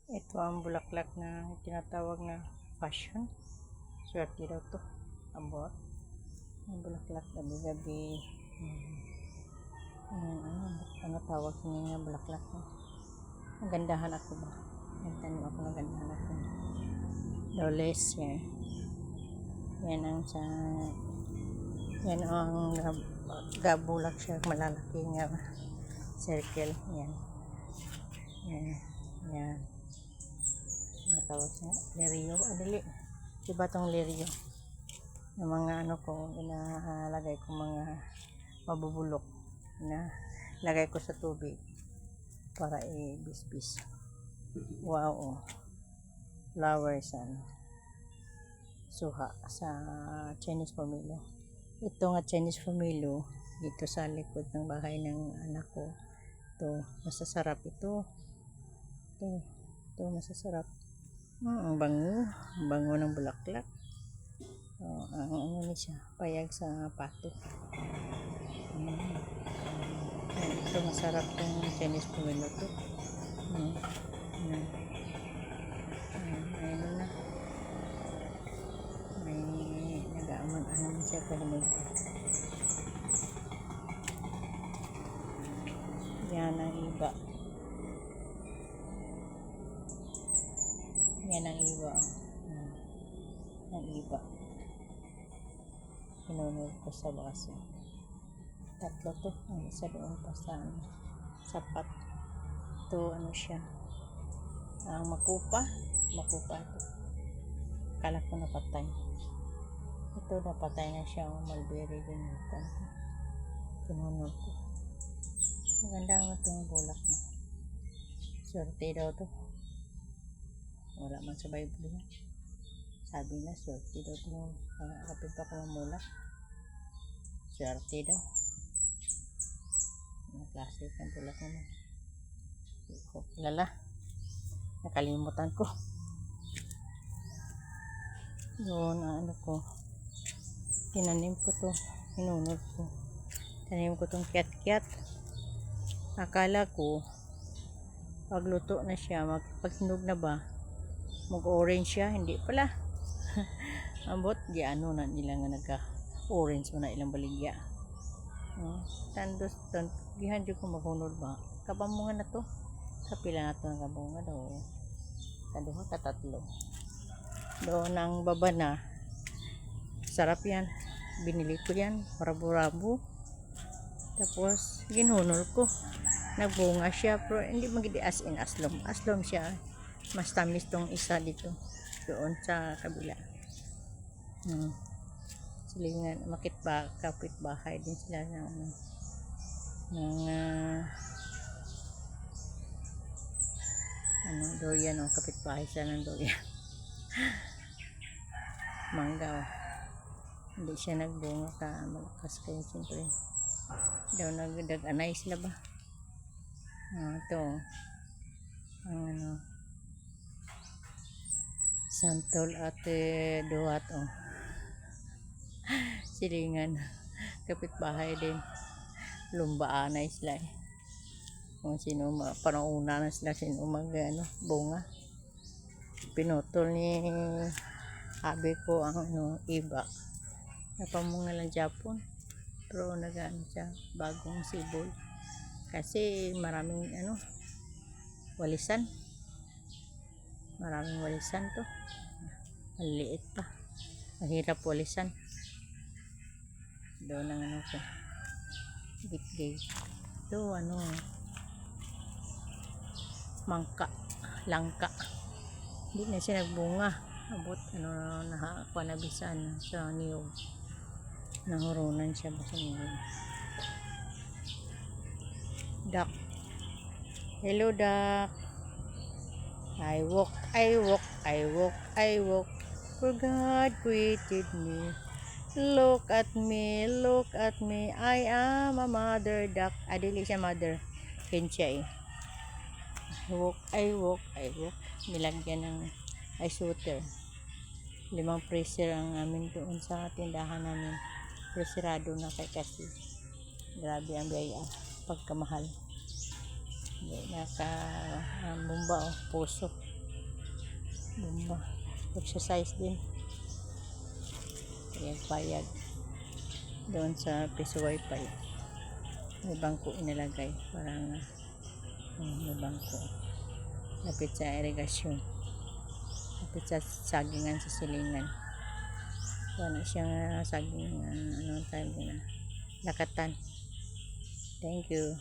Ito ang bulaklak na tinatawag na passion. Swerte daw to. Abot. Ang bulaklak gabi-gabi. Ano tawag sa nga bulaklak? Ang gandahan ako ba? Nagtanim ako ng gandahan ako. Doles yan. Yan ang sa yan ang gabulak siya malalaki nga circle. Yan. Yan. Yan. Natawag siya. Lirio. Adili. Diba tong lirio? Yung mga ano ko, inalagay ko mga mabubulok na lagay ko sa tubig para i-bis-bis. Wow, oh. Flowers suha sa Chinese pomelo. Ito nga Chinese pomelo dito sa likod ng bahay ng anak ko. Ito, masasarap ito. Ito masasarap. Ang bango ng bulaklak. Ang ano ni siya, payag sa pato. Ito masarap tong Chinese pomelo to. Ayun na. May nag-aaman-aman siya kahilig. Yan ang iba. Yan ang iba. Ang iba. Pinunod ko sa baso. Tatlo to. Ang isa doon pa sa sapat. Ito ano siya. Ang makupa ito. Kala ko napatay. Ito napatay na siya. Mulberry din ito. Pinunod ko. Maganda nga itong bulak mo. Swerte daw to. Wala man sa Bible yan. Sabi na swerte daw to. Kapit pa ko mamulak. Swerte daw. Ang klase ng bulak naman. Hindi ko kilala. Nakalimutan ko. Doon ano ko. Tinanim ko to. Hinunod ko. Tinanim ko tong kiat-kiat. Akala ko pagluto na siya, pagsinog na ba, mag-orange siya. Hindi pala. Ambot, di ano na nila nga nagka-orange mo na ilang baligya. Tandos, gihan di ko makunod ba. Kapamunga na to. Kapila na to ng kapamunga daw. Kaduha katatlo. Doon ang baba na. Sarap yan. Binili ko yan. Marabo-rabo. Tapos, ginhunol ko. Nagbunga siya. Pero hindi magiging as in aslom. Aslom siya. Mas tamis tong isa dito. Doon sa kabila. Silingan. Kapit bahay din sila ng durian. Kapit bahay sila ng durian. Mangga. Hindi siya nagbunga ka malakas kayo siyempre. Daw nagdag-anay sila ba? Ito. Ang santol at duwat silingan. Kapitbahay din. Lumbaanay sila eh. Kung sino panauna na sila sino bunga. Pinutol ni abi ko ang iba. Napamunga lang Japon. Pero siya bagong sibol. Kasi maraming walisan. Maraming walisan to. Maliit pa. Mahirap walisan. Doon ang ko. Bitgay. Ito mangka. Langka. Hindi na siya nagbunga. Abot nabisan sa niyog. Nahurunan siya sa niyog. Duck. Hello, duck. I walk. For God created me. Look at me. I am a mother duck. Adili siya mother. Kensya eh. I walk. Nilagyan ng ice water. 5 freezer ang amin doon sa tindahan namin. Freezerado na kasi. Grabe ang biyaya. Pagkamahal. Naka bumba puso. Bumba. Exercise din. Payag-payag. Doon sa piso wifi. May bangko inilagay. Parang may bangko. Lapit sa irigasyon. Lapit sa sagingan sa silingan. Wala siyang saging ano tayo na lakatan. Thank you.